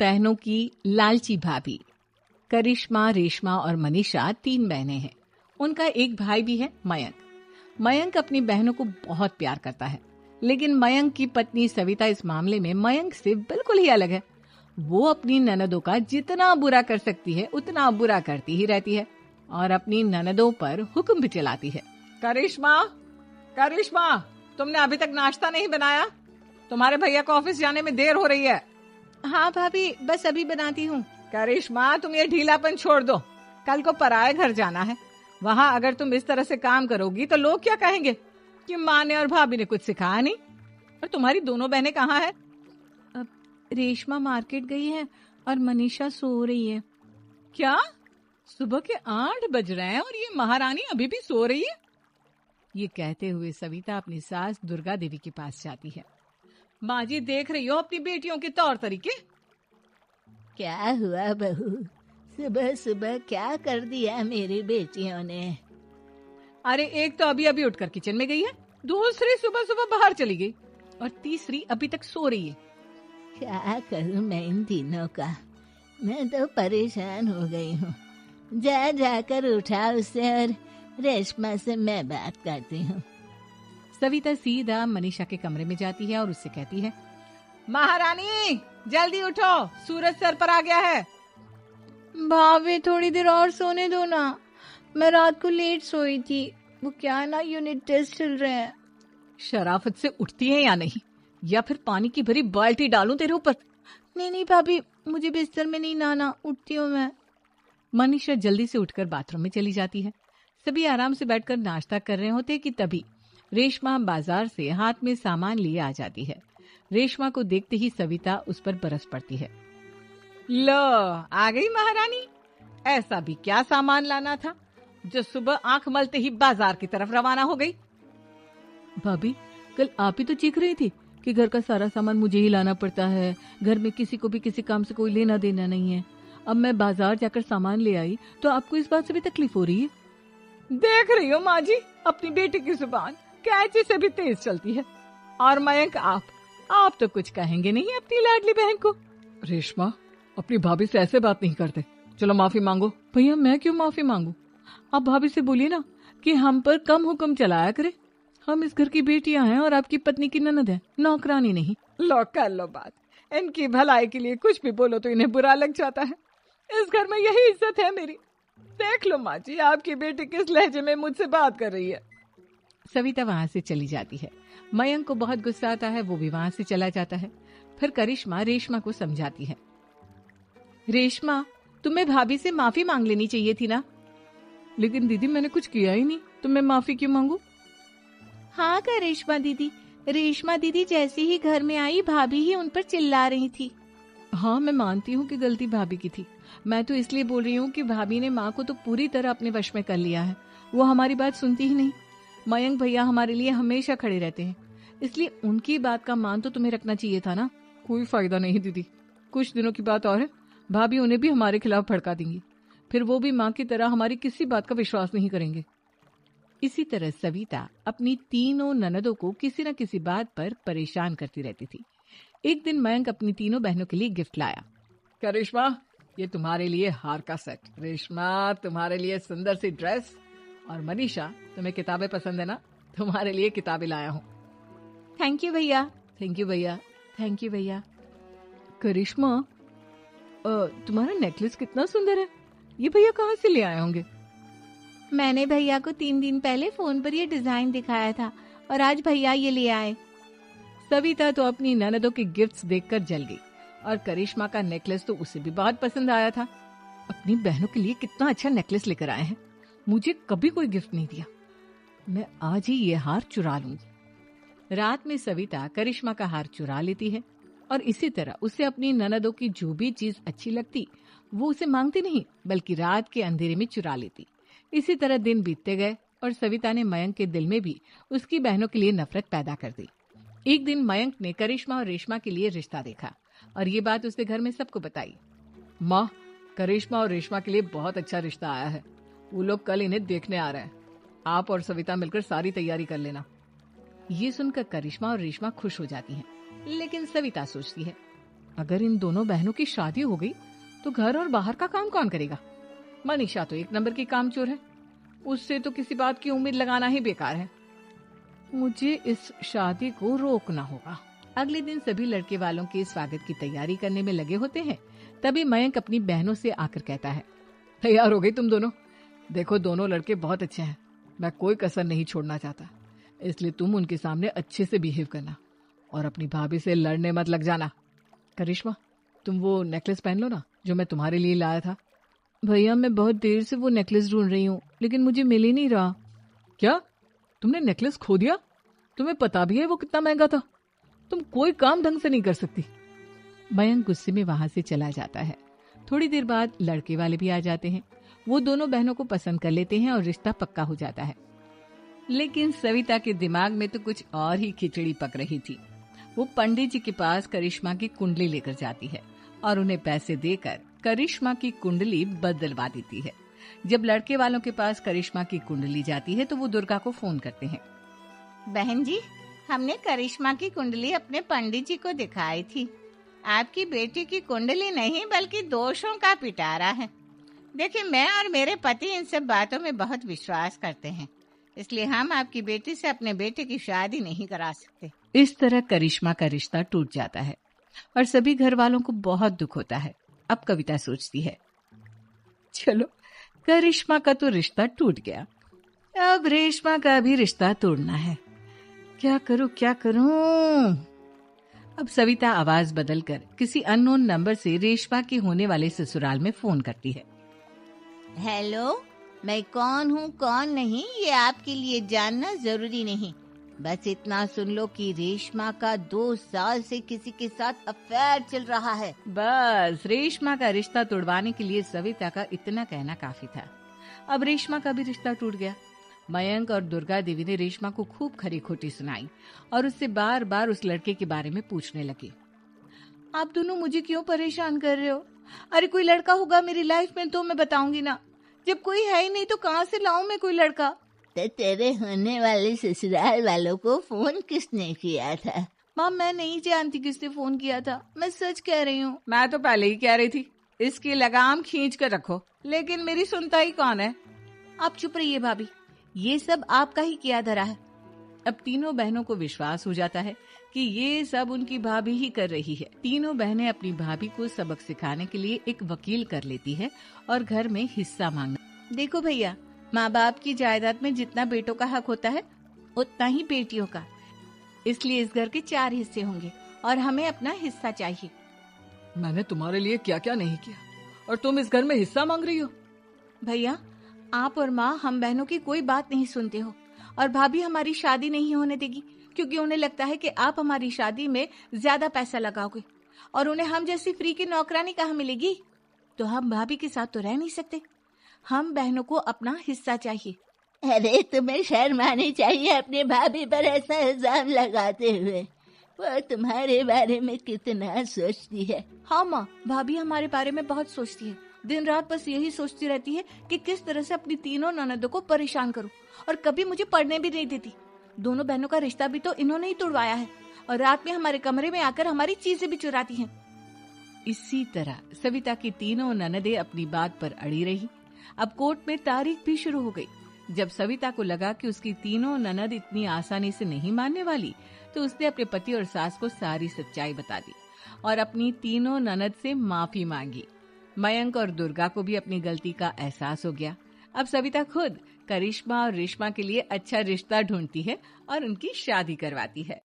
बहनों की लालची भाभी। करिश्मा, रेशमा और मनीषा 3 बहनें हैं। उनका एक भाई भी है, मयंक। मयंक अपनी बहनों को बहुत प्यार करता है, लेकिन मयंक की पत्नी सविता इस मामले में मयंक से बिल्कुल ही अलग है। वो अपनी ननदों का जितना बुरा कर सकती है उतना बुरा करती ही रहती है और अपनी ननदों पर हुक्म भी चलाती है। करिश्मा, करिश्मा, तुमने अभी तक नाश्ता नहीं बनाया? तुम्हारे भैया को ऑफिस जाने में देर हो रही है। हाँ भाभी, बस अभी बनाती हूँ। करिश्मा, तुम ये ढीलापन छोड़ दो। कल को पराये घर जाना है। वहाँ अगर तुम इस तरह से काम करोगी तो लोग क्या कहेंगे कि माँ ने और भाभी ने कुछ सिखाया नहीं। और तुम्हारी दोनों बहनें कहाँ हैं? रेशमा मार्केट गई है और मनीषा सो रही है। क्या? सुबह के 8 बज रहे हैं और ये महारानी अभी भी सो रही है? ये कहते हुए सविता अपनी सास दुर्गा देवी के पास जाती है। माँ जी, देख रही हो अपनी बेटियों के तौर तरीके? क्या हुआ बहू, सुबह सुबह क्या कर दिया मेरी बेटियों ने? अरे, एक तो अभी अभी उठकर किचन में गई है, दूसरी सुबह सुबह बाहर चली गई और तीसरी अभी तक सो रही है। क्या करूं मैं इन तीनों का? मैं तो परेशान हो गई हूँ। जा जाकर उठा उसे और रेशमा से मैं बात करती हूँ। सविता सीधा मनीषा के कमरे में जाती है और उससे कहती है, महारानी जल्दी उठो, सूरज सर पर आ गया है। भाभी, थोड़ी देर और सोने दो ना, मैं रात को लेट सोई थी। वो क्या ना, यूनिट टेस्ट चल रहे हैं। शराफत से उठती है या नहीं, या फिर पानी की भरी बाल्टी डालूं तेरे ऊपर? नहीं भाभी, मुझे बिस्तर में नहीं नहाना, उठती हूँ मैं। मनीषा जल्दी से उठकर बाथरूम में चली जाती है। सभी आराम से बैठकर नाश्ता कर रहे होते कि तभी रेशमा बाजार से हाथ में सामान लिए आ जाती है। रेशमा को देखते ही सविता उस पर बरस पड़ती है। लो, आ गई महारानी। ऐसा भी क्या सामान लाना था जो सुबह आंख मलते ही बाजार की तरफ रवाना हो गई? भाभी, कल आप ही तो चीख रही थी कि घर का सारा सामान मुझे ही लाना पड़ता है, घर में किसी को भी किसी काम से कोई लेना देना नहीं है। अब मैं बाजार जाकर सामान ले आई तो आपको इस बात से भी तकलीफ हो रही है? देख रही हो माँ जी, अपनी बेटी की जुबान कैंची से भी तेज चलती है। और मयंक, आप तो कुछ कहेंगे नहीं अपनी लाडली बहन को। रेशमा, अपनी भाभी से ऐसे बात नहीं करते, चलो माफी मांगो। भैया, मैं क्यों माफी मांगू? आप भाभी से बोलिए ना कि हम पर कम हुक्म चलाया करे। हम इस घर की बेटियां हैं और आपकी पत्नी की ननद है, नौकरानी नहीं। लो, कर लो बात। इनकी भलाई के लिए कुछ भी बोलो तो इन्हें बुरा लग जाता है। इस घर में यही इज्जत है मेरी। देख लो माँ जी, आपकी बेटी किस लहजे में मुझसे बात कर रही है। सविता वहां से चली जाती है। मयंक को बहुत गुस्सा आता है, वो भी वहां से चला जाता है। फिर करिश्मा रेशमा को समझाती है। रेशमा, तुम्हें भाभी से माफी मांग लेनी चाहिए थी ना। लेकिन दीदी, मैंने कुछ किया ही नहीं, तो मैं माफी क्यों मांगू? हाँ करिश्मा दीदी, रेशमा दीदी जैसे ही घर में आई, भाभी ही उन पर चिल्ला रही थी। हाँ, मैं मानती हूँ कि गलती भाभी की थी। मैं तो इसलिए बोल रही हूँ कि भाभी ने माँ को तो पूरी तरह अपने वश में कर लिया है। वो हमारी बात सुनती ही नहीं। मयंक भैया हमारे लिए हमेशा खड़े रहते हैं, इसलिए उनकी बात का मान तो तुम्हें रखना चाहिए था ना। कोई फायदा नहीं दीदी, कुछ दिनों की बात और है, भाभी उन्हें भी हमारे खिलाफ भड़का देंगी। फिर वो भी माँ की तरह हमारी किसी बात का विश्वास नहीं करेंगे। इसी तरह सविता अपनी तीनों ननदों को किसी न किसी बात पर परेशान करती रहती थी। एक दिन मयंक अपनी तीनों बहनों के लिए गिफ्ट लाया। करिश्मा, ये तुम्हारे लिए हार का सेट। रेशमा, तुम्हारे लिए सुंदर सी ड्रेस। और मनीषा, तुम्हें किताबें पसंद है ना, तुम्हारे लिए किताबें लाया हूँ। थैंक यू भैया। थैंक यू भैया। थैंक यू भैया। करिश्मा, तुम्हारा नेकलेस कितना सुंदर है, ये भैया कहाँ से ले आए होंगे? मैंने भैया को 3 दिन पहले फोन पर ये डिजाइन दिखाया था और आज भैया ये ले आए। सविता तो अपनी ननदों के गिफ्ट्स देखकर जल गई और करिश्मा का नेकलेस तो उसे भी बहुत पसंद आया था। अपनी बहनों के लिए कितना अच्छा नेकलेस लेकर आए हैं, मुझे कभी कोई गिफ्ट नहीं दिया। मैं आज ही ये हार चुरा लूंगी। रात में सविता करिश्मा का हार चुरा लेती है और इसी तरह उसे अपनी ननदों की जो भी चीज अच्छी लगती वो उसे मांगती नहीं, बल्कि रात के अंधेरे में चुरा लेती। इसी तरह दिन बीतते गए और सविता ने मयंक के दिल में भी उसकी बहनों के लिए नफरत पैदा कर दी। एक दिन मयंक ने करिश्मा और रेशमा के लिए रिश्ता देखा और ये बात उसने घर में सबको बताई। माँ, करिश्मा और रेशमा के लिए बहुत अच्छा रिश्ता आया है, वो लोग कल इन्हें देखने आ रहे हैं। आप और सविता मिलकर सारी तैयारी कर लेना। ये सुनकर करिश्मा और रेशमा खुश हो जाती हैं, लेकिन सविता सोचती है, अगर इन दोनों बहनों की शादी हो गई तो घर और बाहर का काम कौन करेगा? मनीषा तो एक नंबर की कामचोर है, उससे तो किसी बात की उम्मीद लगाना ही बेकार है। मुझे इस शादी को रोकना होगा। अगले दिन सभी लड़के वालों के स्वागत की तैयारी करने में लगे होते हैं। तभी मयंक अपनी बहनों से आकर कहता है, तैयार हो गई तुम दोनों? देखो दोनों लड़के बहुत अच्छे हैं, मैं कोई कसर नहीं छोड़ना चाहता, इसलिए तुम उनके सामने अच्छे से बिहेव करना और अपनी भाभी से लड़ने मत लग जाना। करिश्मा, तुम वो नेकलेस पहन लो ना जो मैं तुम्हारे लिए लाया था। भैया मैं बहुत देर से वो नेकलेस ढूंढ रही हूँ, लेकिन मुझे मिल ही नहीं रहा। क्या तुमने नेकलेस खो दिया? तुम्हें पता भी है वो कितना महंगा था? तुम कोई काम ढंग से नहीं कर सकती। मयंक गुस्से में वहां से चला जाता है। थोड़ी देर बाद लड़के वाले भी आ जाते हैं। वो दोनों बहनों को पसंद कर लेते हैं और रिश्ता पक्का हो जाता है। लेकिन सविता के दिमाग में तो कुछ और ही खिचड़ी पक रही थी। वो पंडित जी के पास करिश्मा की कुंडली लेकर जाती है और उन्हें पैसे देकर करिश्मा की कुंडली बदलवा देती है। जब लड़के वालों के पास करिश्मा की कुंडली जाती है तो वो दुर्गा को फोन करते हैं। बहन जी, हमने करिश्मा की कुंडली अपने पंडित जी को दिखाई थी। आपकी बेटी की कुंडली नहीं बल्कि दोषों का पिटारा है। देखिए, मैं और मेरे पति इन सब बातों में बहुत विश्वास करते हैं, इसलिए हम आपकी बेटी से अपने बेटे की शादी नहीं करा सकते। इस तरह करिश्मा का रिश्ता टूट जाता है और सभी घर वालों को बहुत दुख होता है। अब कविता सोचती है, चलो करिश्मा का तो रिश्ता टूट गया, अब रेशमा का भी रिश्ता तोड़ना है। क्या करूं? अब सविता आवाज बदलकर किसी अननोन नंबर से रेशमा के होने वाले ससुराल में फोन करती है। हेलो, मैं कौन हूँ कौन नहीं ये आपके लिए जानना जरूरी नहीं। बस इतना सुन लो कि रेशमा का 2 साल से किसी के साथ अफेयर चल रहा है। बस रेशमा का रिश्ता तोड़वाने के लिए सविता का इतना कहना काफी था। अब रेशमा का भी रिश्ता टूट गया। मयंक और दुर्गा देवी ने रेशमा को खूब खरी खोटी सुनाई और उससे बार बार उस लड़के के बारे में पूछने लगे। आप दोनों मुझे क्यों परेशान कर रहे हो? अरे कोई लड़का होगा मेरी लाइफ में तो मैं बताऊंगी ना, जब कोई है ही नहीं तो कहाँ से लाऊं मैं कोई लड़का? तो तेरे होने वाले ससुराल वालों को फोन किसने किया था? माँ मैं नहीं जानती किसने फोन किया था, मैं सच कह रही हूँ। मैं तो पहले ही कह रही थी इसकी लगाम खींच कर रखो, लेकिन मेरी सुनता ही कौन है। आप चुप रहिए भाभी, ये सब आपका ही किया धरा है। अब तीनों बहनों को विश्वास हो जाता है कि ये सब उनकी भाभी ही कर रही है। तीनों बहनें अपनी भाभी को सबक सिखाने के लिए एक वकील कर लेती है और घर में हिस्सा मांगना। देखो भैया, माँ बाप की जायदाद में जितना बेटों का हक होता है उतना ही बेटियों का, इसलिए इस घर के 4 हिस्से होंगे और हमें अपना हिस्सा चाहिए। मैंने तुम्हारे लिए क्या क्या नहीं किया और तुम इस घर में हिस्सा मांग रही हो? भैया, आप और माँ हम बहनों की कोई बात नहीं सुनते हो और भाभी हमारी शादी नहीं होने देगी क्योंकि उन्हें लगता है कि आप हमारी शादी में ज्यादा पैसा लगाओगे और उन्हें हम जैसी फ्री की नौकरानी कहाँ मिलेगी। तो हम भाभी के साथ तो रह नहीं सकते, हम बहनों को अपना हिस्सा चाहिए। अरे तुम्हें शर्म आनी चाहिए अपने भाभी पर ऐसा इल्जाम लगाते हुए। वो तुम्हारे बारे में कितना सोचती है। हाँ माँ, भाभी हमारे बारे में बहुत सोचती है, दिन रात बस यही सोचती रहती है कि किस तरह से अपनी तीनों ननदों को परेशान करूं और कभी मुझे पढ़ने भी नहीं देती। दोनों बहनों का रिश्ता भी तो इन्होंने ही तोड़वाया है और रात में हमारे कमरे में आकर हमारी चीजें भी चुराती हैं। इसी तरह सविता की तीनों ननदें अपनी बात पर अड़ी रही। अब कोर्ट में तारीख भी शुरू हो गई। जब सविता को लगा कि उसकी तीनों ननद इतनी आसानी से नहीं मानने वाली, तो उसने अपने पति और सास को सारी सच्चाई बता दी और अपनी तीनों ननद से माफी मांगी। मयंक और दुर्गा को भी अपनी गलती का एहसास हो गया। अब सविता खुद करिश्मा और रेशमा के लिए अच्छा रिश्ता ढूंढती है और उनकी शादी करवाती है।